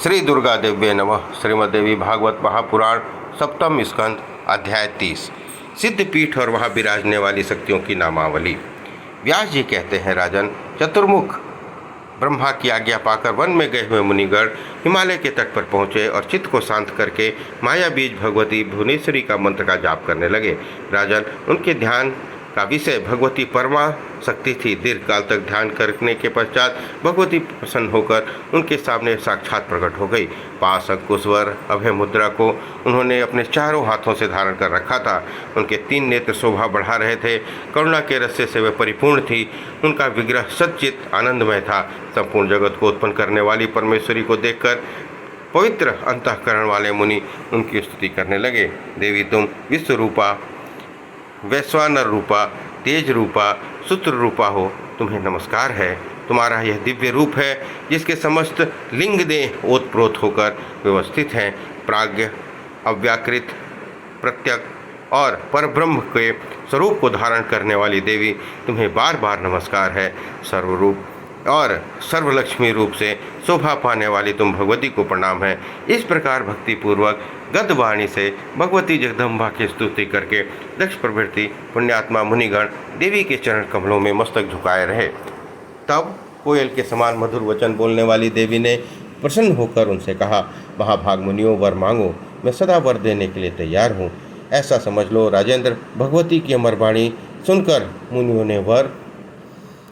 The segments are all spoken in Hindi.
श्री दुर्गा देव्ये नमः। श्रीमद्देवी भागवत महापुराण सप्तम स्कंद अध्याय 30। सिद्धपीठ और वहाँ विराजने वाली शक्तियों की नामावली। व्यास जी कहते हैं, राजन, चतुर्मुख ब्रह्मा की आज्ञा पाकर वन में गए हुए मुनिगण हिमालय के तट पर पहुँचे और चित्त को शांत करके माया बीज भगवती भुवनेश्वरी का मंत्र का जाप करने लगे। राजन, उनके ध्यान का विषय भगवती परमा शक्ति थी। दीर्घ काल तक ध्यान करने के पश्चात भगवती प्रसन्न होकर उनके सामने साक्षात प्रकट हो गई। पास अंकुशवर अभय मुद्रा को उन्होंने अपने चारों हाथों से धारण कर रखा था। उनके 3 नेत्र शोभा बढ़ा रहे थे। करुणा के रस से वे परिपूर्ण थी। उनका विग्रह सच्चित आनंदमय था। संपूर्ण जगत को उत्पन्न करने वाली परमेश्वरी को देखकर पवित्र अंतःकरण वाले मुनि उनकी स्तुति करने लगे। देवी, तुम विश्व रूपा, वैश्वानर रूपा, तेज रूपा, सूत्र रूपा हो। तुम्हें नमस्कार है। तुम्हारा यह दिव्य रूप है जिसके समस्त लिंग देह ओतप्रोत होकर व्यवस्थित हैं। प्राज्ञ, अव्याकृत, प्रत्यक और परब्रह्म के स्वरूप को धारण करने वाली देवी, तुम्हें बार बार नमस्कार है। सर्वरूप और सर्वलक्ष्मी रूप से शोभा पाने वाली तुम भगवती को प्रणाम है। इस प्रकार भक्तिपूर्वक गद्यवाणी से भगवती जगदम्बा की स्तुति करके दक्ष प्रभृति पुण्यात्मा मुनिगण देवी के चरण कमलों में मस्तक झुकाए रहे। तब कोयल के समान मधुर वचन बोलने वाली देवी ने प्रसन्न होकर उनसे कहा, महाभाग मुनियों, वर मांगो, मैं सदा वर देने के लिए तैयार हूँ। ऐसा समझ लो राजेंद्र, भगवती की अमर वाणी सुनकर मुनियों ने वर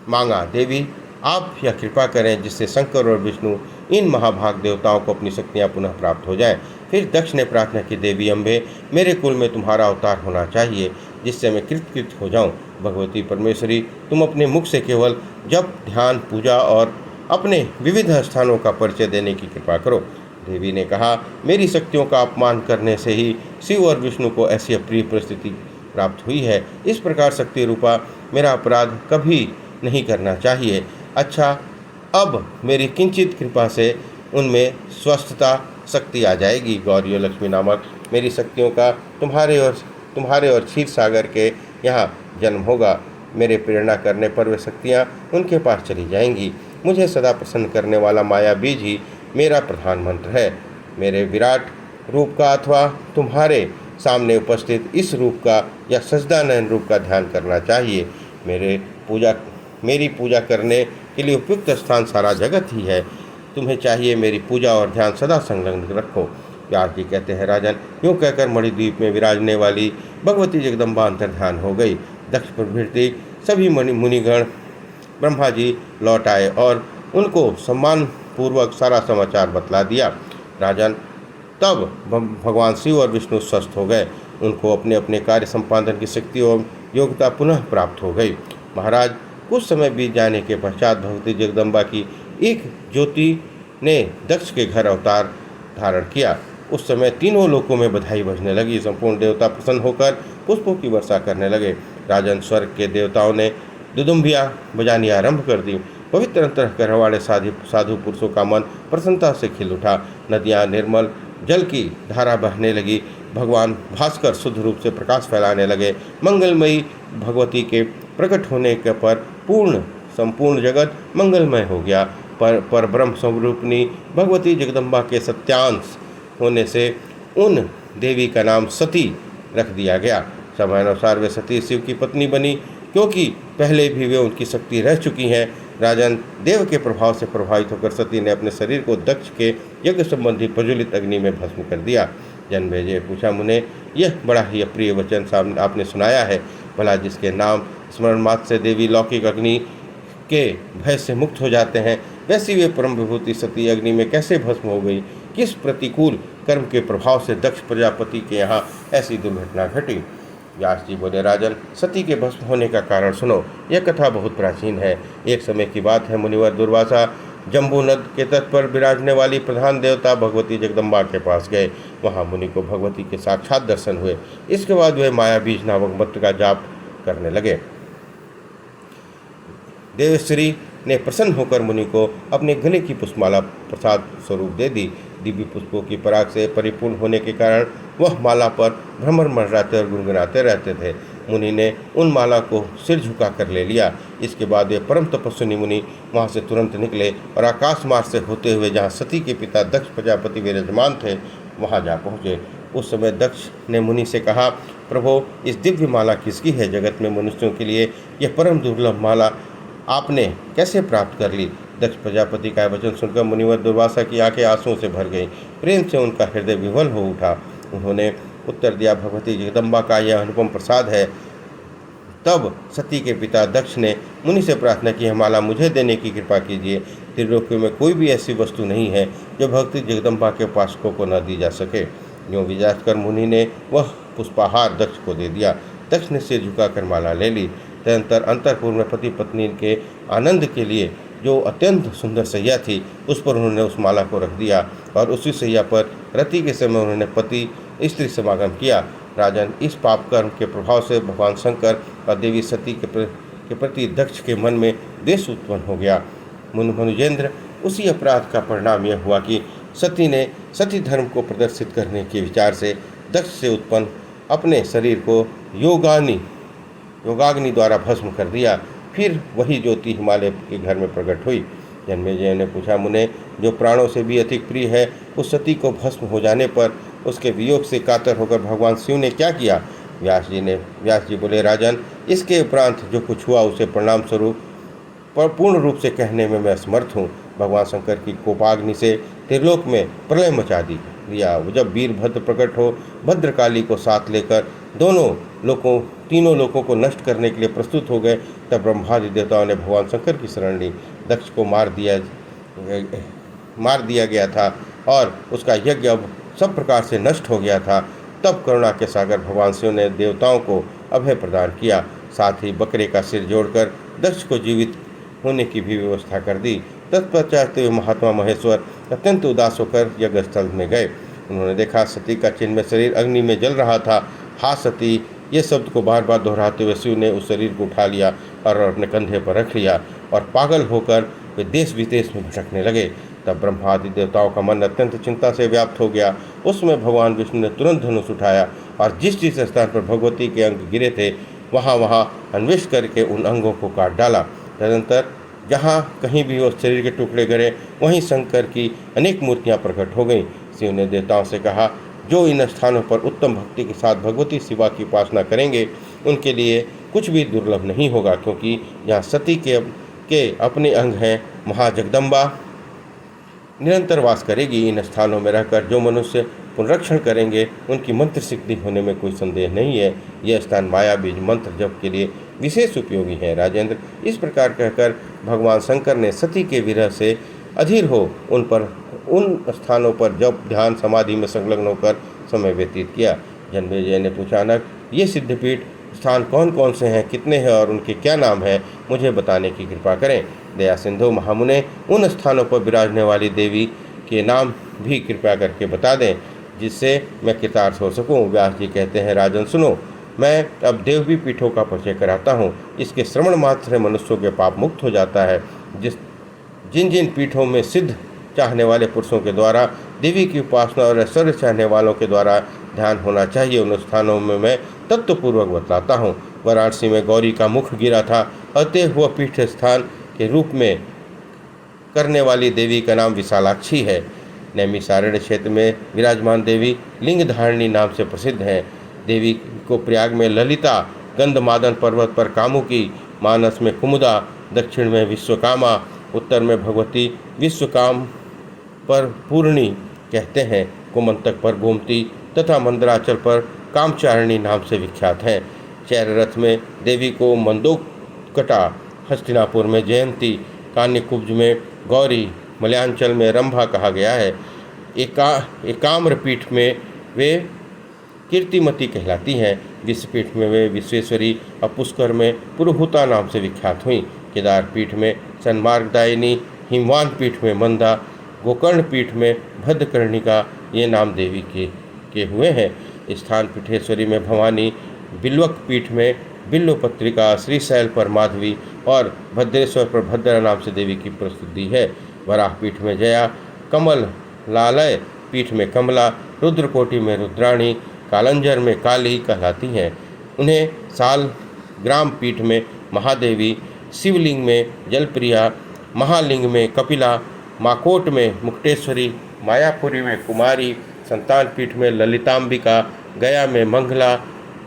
मांगा। देवी, आप यह कृपा करें जिससे शंकर और विष्णु इन महाभाग देवताओं को अपनी शक्तियाँ पुनः प्राप्त हो जाएं। फिर दक्ष ने प्रार्थना की, देवी अम्बे, मेरे कुल में तुम्हारा अवतार होना चाहिए जिससे मैं कृतकृत हो जाऊं। भगवती परमेश्वरी, तुम अपने मुख से केवल जप, ध्यान, पूजा और अपने विविध स्थानों का परिचय देने की कृपा करो। देवी ने कहा, मेरी शक्तियों का अपमान करने से ही शिव और विष्णु को ऐसी अप्रिय परिस्थिति प्राप्त हुई है। इस प्रकार शक्ति रूपा मेरा अपराध कभी नहीं करना चाहिए। अच्छा, अब मेरी किंचित कृपा से उनमें स्वस्थता शक्ति आ जाएगी। गौरी और लक्ष्मी नामक मेरी शक्तियों का तुम्हारे और क्षीर सागर के यहाँ जन्म होगा। मेरे प्रेरणा करने पर वे शक्तियाँ उनके पास चली जाएंगी। मुझे सदा प्रसन्न करने वाला माया बीज ही मेरा प्रधान मंत्र है। मेरे विराट रूप का अथवा तुम्हारे सामने उपस्थित इस रूप का या सजदानयन रूप का ध्यान करना चाहिए। मेरी पूजा करने के लिए उपयुक्त स्थान सारा जगत ही है। तुम्हें चाहिए मेरी पूजा और ध्यान सदा संलग्न रखो। व्यास जी कहते हैं, राजन, यूँ कहकर मणिद्वीप में विराजने वाली भगवती जगदम्बा अंतर्ध्यान हो गई। दक्ष प्रभृति सभी मुनिगण ब्रह्मा जी लौट आए और उनको सम्मान पूर्वक सारा समाचार बतला दिया। राजन, तब भगवान शिव और विष्णु स्वस्थ हो गए। उनको अपने अपने कार्य संपादन की शक्ति और योग्यता पुनः प्राप्त हो गई। महाराज, कुछ समय बीत जाने के पश्चात भगवती जगदम्बा की एक ज्योति ने दक्ष के घर अवतार धारण किया। उस समय तीनों लोकों में बधाई बजने लगी। संपूर्ण देवता प्रसन्न होकर पुष्पों की वर्षा करने लगे। राजन, स्वर्ग के देवताओं ने दुदुम्बियाँ बजानी आरंभ कर दी। पवित्र अंतःकरण वाले साधु पुरुषों का मन प्रसन्नता से खिल उठा। नदियाँ निर्मल जल की धारा बहने लगी। भगवान भास्कर शुद्ध रूप से प्रकाश फैलाने लगे। मंगलमयी भगवती के प्रकट होने के पर संपूर्ण जगत मंगलमय हो गया। पर ब्रह्म स्वरूपिणी भगवती जगदम्बा के सत्यांश होने से उन देवी का नाम सती रख दिया गया। समयानुसार वे सती शिव की पत्नी बनी, क्योंकि पहले भी वे उनकी शक्ति रह चुकी हैं। राजन, देव के प्रभाव से प्रभावित होकर सती ने अपने शरीर को दक्ष के यज्ञ संबंधी प्रज्वलित अग्नि में भस्म कर दिया। जन्मेजय पूछा, मुने, यह बड़ा ही अप्रिय वचन आपने सुनाया है। भला जिसके नाम स्मरण मात्र से देवी लौकिक अग्नि के भय से मुक्त हो जाते हैं, वैसी वे परम विभूति सती अग्नि में कैसे भस्म हो गई? किस प्रतिकूल कर्म के प्रभाव से दक्ष प्रजापति के यहाँ ऐसी दुर्घटना घटी? व्यास जी बोले, राजन, सती के भस्म होने का कारण सुनो। यह कथा बहुत प्राचीन है। एक समय की बात है, मुनिवर दुर्वासा जम्बू नद के तट पर विराजने वाली प्रधान देवता भगवती जगदम्बा के पास गए। वहाँ मुनि को भगवती के साक्षात दर्शन हुए। इसके बाद वे माया बीज नामक मंत्र का जाप करने लगे। देवश्री ने प्रसन्न होकर मुनि को अपने गले की पुष्पमाला प्रसाद स्वरूप दे दी। दिव्य पुष्पों की पराग से परिपूर्ण होने के कारण वह माला पर भ्रमर मंडराते और गुनगुनाते रहते थे। मुनि ने उन माला को सिर झुका कर ले लिया। इसके बाद वे परम तपस्विनी मुनि वहाँ से तुरंत निकले और आकाश मार्ग से होते हुए जहाँ सती के पिता दक्ष प्रजापति विराजमान थे वहाँ जा पहुँचे। उस समय दक्ष ने मुनि से कहा, प्रभो, इस दिव्य माला किसकी है? जगत में मनुष्यों के लिए यह परम दुर्लभ माला आपने कैसे प्राप्त कर ली? दक्ष प्रजापति का वचन सुनकर मुनिवर दुर्वासा की आंखें आंसुओं से भर गई। प्रेम से उनका हृदय विवल हो उठा। उन्होंने उत्तर दिया, भगवती जगदम्बा का यह अनुपम प्रसाद है। तब सती के पिता दक्ष ने मुनि से प्रार्थना की, माला मुझे देने की कृपा कीजिए। त्रिलोक में कोई भी ऐसी वस्तु नहीं है जो भक्ति जगदम्बा के उपासकों को न दी जा सके। यूँ विचार कर मुनि ने वह पुष्पहार दक्ष को दे दिया। दक्ष ने सिर झुकाकर माला ले ली। तदनंतर अंतरपुर में पति पत्नी के आनंद के लिए जो अत्यंत सुंदर सैया थी उस पर उन्होंने उस माला को रख दिया और उसी सैया पर रति के समय उन्होंने पति स्त्री समागम किया। राजन, इस पाप कर्म के प्रभाव से भगवान शंकर और देवी सती के प्रति दक्ष के मन में द्वेष उत्पन्न हो गया। मनुजेंद्र, उसी अपराध का परिणाम यह हुआ कि सती ने सती धर्म को प्रदर्शित करने के विचार से दक्ष से उत्पन्न अपने शरीर को योगाग्नि द्वारा भस्म कर दिया। फिर वही ज्योति हिमालय के घर में प्रकट हुई। जन्मेजय ने पूछा, मुने, जो प्राणों से भी अधिक प्रिय है, उस सती को भस्म हो जाने पर उसके वियोग से कातर होकर भगवान शिव ने क्या किया? व्यास जी बोले, राजन, इसके उपरांत जो कुछ हुआ उसे परिणाम स्वरूप पूर्ण रूप से कहने में मैं असमर्थ हूँ। भगवान शंकर की कोपाग्नि से त्रिलोक में प्रलय मचा दिया। जब वीरभद्र प्रकट हो भद्रकाली को साथ लेकर तीनों लोकों को नष्ट करने के लिए प्रस्तुत हो गए, तब ब्रह्मादि देवताओं ने भगवान शंकर की शरण ली। दक्ष को मार दिया गया था और उसका यज्ञ अब सब प्रकार से नष्ट हो गया था। तब करुणा के सागर भगवान शिव ने देवताओं को अभय प्रदान किया। साथ ही बकरे का सिर जोड़कर दक्ष को जीवित होने की भी व्यवस्था कर दी। तत्पश्चात महात्मा महेश्वर अत्यंत उदास होकर यज्ञस्थल में गए। उन्होंने देखा सती का चिन्मय शरीर अग्नि में जल रहा था। हा सती, ये शब्द को बार बार दोहराते हुए शिव ने उस शरीर को उठा लिया और अपने कंधे पर रख लिया और पागल होकर वे देश विदेश में भटकने लगे। तब ब्रह्मादि देवताओं का मन अत्यंत चिंता से व्याप्त हो गया। उस समय भगवान विष्णु ने तुरंत धनुष उठाया और जिस स्थान पर भगवती के अंग गिरे थे वहाँ अन्वेष करके उन अंगों को काट डाला। तदनंतर जहाँ कहीं भी उस शरीर के टुकड़े गिरे वहीं शंकर की अनेक मूर्तियाँ प्रकट हो गईं। शिव ने देवताओं से कहा, जो इन स्थानों पर उत्तम भक्ति के साथ भगवती शिवा की उपासना करेंगे उनके लिए कुछ भी दुर्लभ नहीं होगा, क्योंकि जहाँ सती के अपने अंग हैं वहाँ जगदम्बा निरंतर वास करेगी। इन स्थानों में रहकर जो मनुष्य पुनरक्षण करेंगे उनकी मंत्र सिद्धि होने में कोई संदेह नहीं है। यह स्थान माया बीज मंत्र जप के लिए विशेष उपयोगी है। राजेंद्र, इस प्रकार कहकर भगवान शंकर ने सती के विरह से अधीर हो उन स्थानों पर जप ध्यान समाधि में संलग्न होकर समय व्यतीत किया। जन्मेजय ने पूछा, अनक, ये सिद्धपीठ स्थान कौन कौन से हैं, कितने हैं और उनके क्या नाम हैं, मुझे बताने की कृपा करें। दया सिंधु महामुने, उन स्थानों पर विराजने वाली देवी के नाम भी कृपया करके बता दें जिससे मैं कृतार्थ हो सकूं। व्यास जी कहते हैं, राजन सुनो, मैं अब देवी पीठों का परिचय कराता हूँ। इसके श्रवण मात्र से मनुष्यों के पाप मुक्त हो जाता है। जिन पीठों में सिद्ध चाहने वाले पुरुषों के द्वारा देवी की उपासना और ऐश्वर्य चाहने वालों के द्वारा ध्यान होना चाहिए, उन स्थानों में मैं तत्वपूर्वक बतलाता हूँ। वाराणसी में गौरी का मुख गिरा था। अतः हुआ पीठ स्थान के रूप में करने वाली देवी का नाम विशालाक्षी है। नैमिषारण्य क्षेत्र में विराजमान देवी लिंगधारिणी नाम से प्रसिद्ध हैं। देवी को प्रयाग में ललिता, गंधमादन पर्वत पर कामुकी, मानस में कुमुदा, दक्षिण में विश्वकामा, उत्तर में भगवती विश्वकाम पर पूर्णी कहते हैं, कुमंतक पर गोमती तथा मंदराचल पर कामचारिणी नाम से विख्यात हैं। चैररथ में देवी को मंदोकटा, हस्तिनापुर में जयंती, कान्यकुब्ज में गौरी, मलयांचल में रंभा कहा गया है। एकाम्रपीठ में वे कीर्तिमती कहलाती हैं। विश्वपीठ में वे विश्वेश्वरी और पुष्कर में पुरुहुता नाम से विख्यात हुई। केदार पीठ में सन्मार्गदायिनी, हिमवान पीठ में मंदा, गोकर्ण पीठ में भद्रकर्णिका ये नाम देवी के हुए हैं। स्थान पीठेश्वरी में भवानी, बिल्वक पीठ में बिल्वपत्रिका, श्रीशैल पर माधवी और भद्रेश्वर पर भद्रा नाम से देवी की प्रसिद्धि है। वराह पीठ में जया, कमल लालय पीठ में कमला, रुद्रकोटि में रुद्राणी, कालंजर में काली कहलाती हैं। उन्हें साल ग्राम पीठ में महादेवी, शिवलिंग में जलप्रिया, महालिंग में कपिला, माकोट में मुक्तेश्वरी, मायापुरी में कुमारी, संतान पीठ में ललितांबिका, गया में मंगला,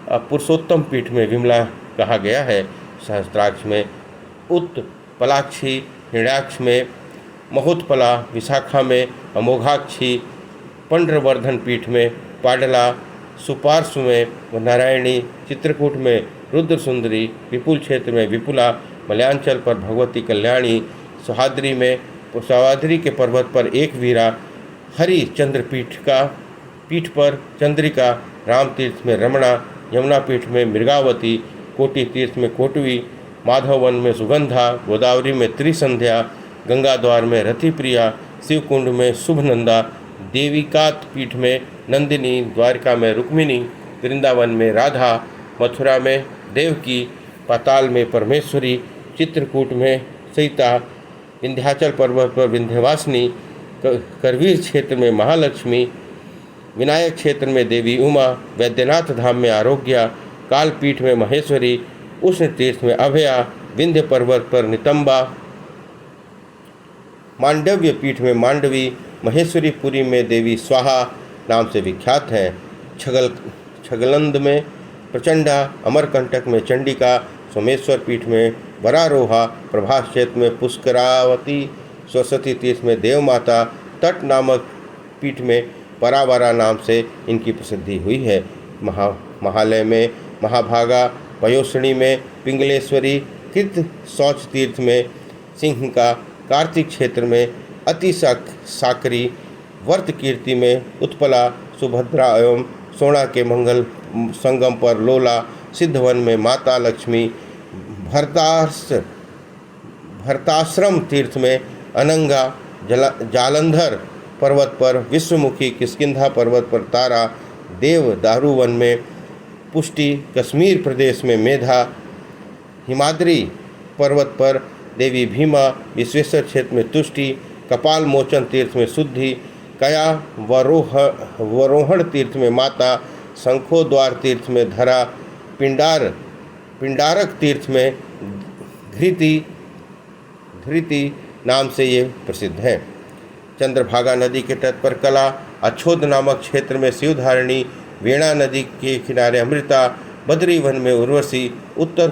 पुरुषोत्तम पीठ में विमला कहा गया है। सहस्त्राक्ष में उत्पलाक्षी, हिरण्याक्ष में महोत्पला, विशाखा में अमोघाक्षी, पंड्रवर्धन पीठ में पाडला, सुपार्श्व में नारायणी, चित्रकूट में रुद्र सुंदरी, विपुल क्षेत्र में विपुला, मलयांचल पर भगवती कल्याणी, सौहाद्री के पर्वत पर एक वीरा, हरिचंद्र पीठ पर चंद्रिका, राम तीर्थ में रमणा, यमुना पीठ में मृगावती, कोटि तीर्थ में कोटवी, माधववन में सुगंधा, गोदावरी में त्रिसंध्या, गंगा द्वार में रतिप्रिया, शिवकुंड में शुभनंदा, देविकात पीठ में नंदिनी, द्वारका में रुक्मिणी, वृंदावन में राधा, मथुरा में देवकी, पाताल में परमेश्वरी, चित्रकूट में सीता, विंध्याचल पर्वत पर विंध्यवासिनी, करवीर क्षेत्र में महालक्ष्मी, विनायक क्षेत्र में देवी उमा, वैद्यनाथ धाम में आरोग्या, कालपीठ में महेश्वरी, उष्ण तीर्थ में अभया, विंध्य पर्वत पर नितंबा, मांडव्य पीठ में मांडवी, महेश्वरीपुरी में देवी स्वाहा नाम से विख्यात हैं। छगलंद में प्रचंडा, अमरकंटक में चंडिका, सोमेश्वर पीठ में वरारोहा, प्रभास क्षेत्र में पुष्करावती, सरस्वती तीर्थ में देवमाता, तट नामक पीठ में परावरा नाम से इनकी प्रसिद्धि हुई है। महालय में महाभागा, पयोसणी में पिंगलेश्वरी, कृत शौच तीर्थ में सिंहिका, कार्तिक क्षेत्र में अति साकरी, वर्त कीर्ति में उत्पला, सुभद्रा एवं सोना के मंगल संगम पर लोला, सिद्धवन में माता लक्ष्मी, भरताश्रम तीर्थ में अनंगा, जालंधर पर्वत पर विश्वमुखी, किष्किंधा पर्वत पर तारा, देव दारुवन में पुष्टि, कश्मीर प्रदेश में मेधा, हिमाद्री पर्वत पर देवी भीमा, विश्वेश्वर क्षेत्र में तुष्टि, कपाल मोचन तीर्थ में शुद्धि, कया वरोहण तीर्थ में माता, शंखोद्वार तीर्थ में धरा, पिंडारक तीर्थ में धृति नाम से ये प्रसिद्ध है। चंद्रभागा नदी के तट पर कला, अच्छोद नामक क्षेत्र में शिवधारिणी, वेणा नदी के किनारे अमृता, बद्रीवन में उर्वशी, उत्तर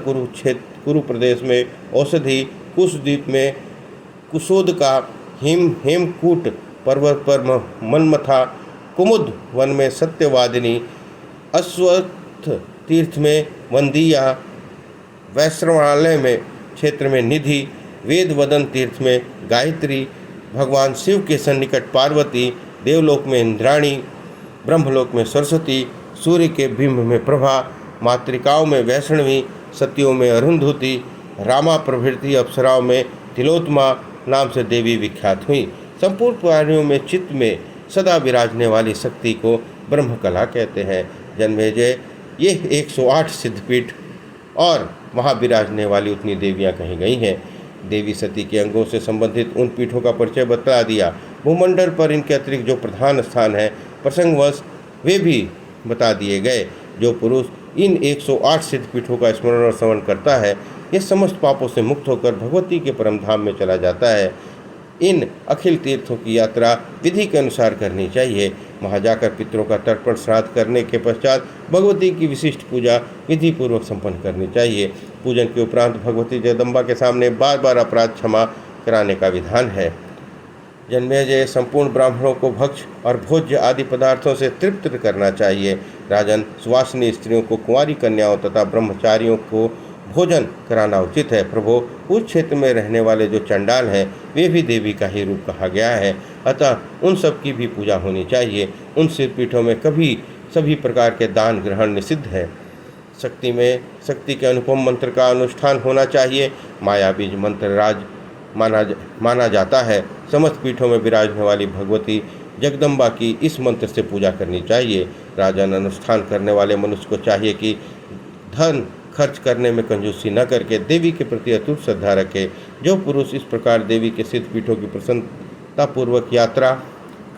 कुरु प्रदेश में औषधि, कुशद्वीप में कुशोद का, हेमकूट पर्वत पर मनमथा, कुमुद वन में सत्यवादिनी, अश्वत्थ तीर्थ में वंदिया, वैश्रवालय में क्षेत्र में निधि, वेदवदन तीर्थ में गायत्री, भगवान शिव के सन्निकट पार्वती, देवलोक में इंद्राणी, ब्रह्मलोक में सरस्वती, सूर्य के बिंब में प्रभा, मातृकाओं में वैष्णवी, सतियों में अरुंधुति, रामा प्रभृति अप्सराओं में तिलोत्मा नाम से देवी विख्यात हुई। संपूर्ण प्राणियों में चित्त में सदा विराजने वाली शक्ति को ब्रह्म कला कहते हैं। जन्मेजय ये 108 सिद्धपीठ और वहाँ विराजने वाली उतनी देवियाँ कही गई हैं। देवी सती के अंगों से संबंधित उन पीठों का परिचय बता दिया। भूमंडल पर इनके अतिरिक्त जो प्रधान स्थान है प्रसंगवश वे भी बता दिए गए। जो पुरुष इन 108 सिद्धपीठों का स्मरण और श्रवण करता है ये समस्त पापों से मुक्त होकर भगवती के परम धाम में चला जाता है। इन अखिल तीर्थों की यात्रा विधि के अनुसार करनी चाहिए। वहाँ जाकर पितरों का तर्पण श्राद्ध करने के पश्चात भगवती की विशिष्ट पूजा विधि पूर्वक संपन्न करनी चाहिए। पूजन के उपरांत भगवती जगदम्बा के सामने बार बार अपराध क्षमा कराने का विधान है। जन्मेजय संपूर्ण ब्राह्मणों को भक्ष और भोज्य आदि पदार्थों से तृप्त करना चाहिए। राजन सुवासिनी स्त्रियों को, कुंवारी कन्याओं तथा ब्रह्मचारियों को भोजन कराना उचित है। प्रभु उस क्षेत्र में रहने वाले जो चंडाल हैं वे भी देवी का ही रूप कहा गया है, अतः उन सब की भी पूजा होनी चाहिए। उन सिद्धपीठों में कभी सभी प्रकार के दान ग्रहण निषिद्ध है। शक्ति में शक्ति के अनुपम मंत्र का अनुष्ठान होना चाहिए। माया बीज मंत्र राज माना जाता है। समस्त पीठों में विराजने वाली भगवती जगदम्बा की इस मंत्र से पूजा करनी चाहिए। राजन अनुष्ठान करने वाले मनुष्य को चाहिए कि धन खर्च करने में कंजूसी न करके देवी के प्रति अटूट श्रद्धा रखे। जो पुरुष इस प्रकार देवी के सिद्ध पीठों की प्रसन्नतापूर्वक यात्रा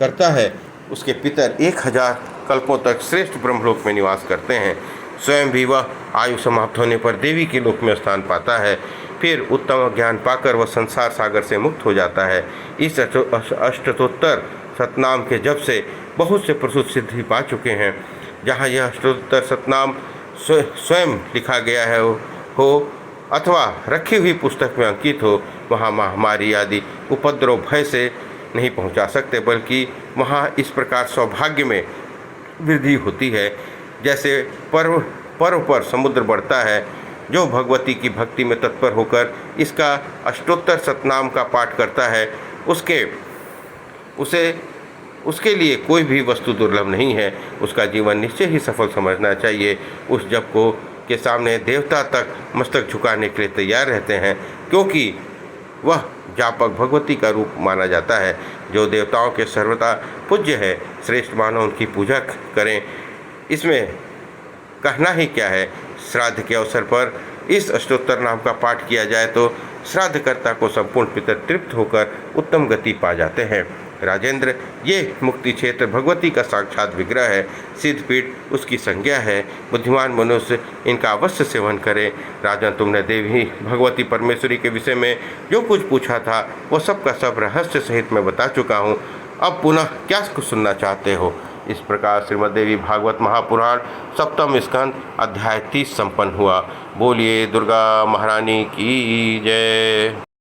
करता है उसके पितर 1000 कल्पों तक श्रेष्ठ ब्रह्मलोक में निवास करते हैं। स्वयं भी वह आयु समाप्त होने पर देवी के लोक में स्थान पाता है। फिर उत्तम ज्ञान पाकर वह संसार सागर से मुक्त हो जाता है। इस अष्टोत्तर सतनाम के जप से बहुत से प्रसूत सिद्धि पा चुके हैं। जहाँ यह अष्टोत्तर सतनाम स्वयं लिखा गया है हो अथवा रखी हुई पुस्तक में अंकित हो, वहाँ महामारी आदि उपद्रव भय से नहीं पहुँचा सकते, बल्कि वहाँ इस प्रकार सौभाग्य में वृद्धि होती है जैसे पर्व पर समुद्र बढ़ता है। जो भगवती की भक्ति में तत्पर होकर इसका अष्टोत्तर सतनाम का पाठ करता है, उसके लिए कोई भी वस्तु दुर्लभ नहीं है। उसका जीवन निश्चय ही सफल समझना चाहिए। उस जप को के सामने देवता तक मस्तक झुकाने के लिए तैयार रहते हैं, क्योंकि वह जापक भगवती का रूप माना जाता है, जो देवताओं के सर्वदा पूज्य है। श्रेष्ठ मानव उनकी पूजा करें, इसमें कहना ही क्या है। श्राद्ध के अवसर पर इस अष्टोत्तर नाम का पाठ किया जाए तो श्राद्धकर्ता को संपूर्ण पितर तृप्त होकर उत्तम गति पा जाते हैं। राजेंद्र, ये मुक्ति क्षेत्र भगवती का साक्षात विग्रह है। सिद्धपीठ उसकी संज्ञा है। बुद्धिमान मनुष्य इनका अवश्य सेवन करे। राजन, तुमने देवी भगवती परमेश्वरी के विषय में जो कुछ पूछा था वो सब का सब रहस्य सहित मैं बता चुका हूँ। अब पुनः क्या सुनना चाहते हो? इस प्रकार श्रीमद्देवी भागवत महापुराण सप्तम स्कंद अध्याय 30 संपन्न हुआ। बोलिए दुर्गा महारानी की जय।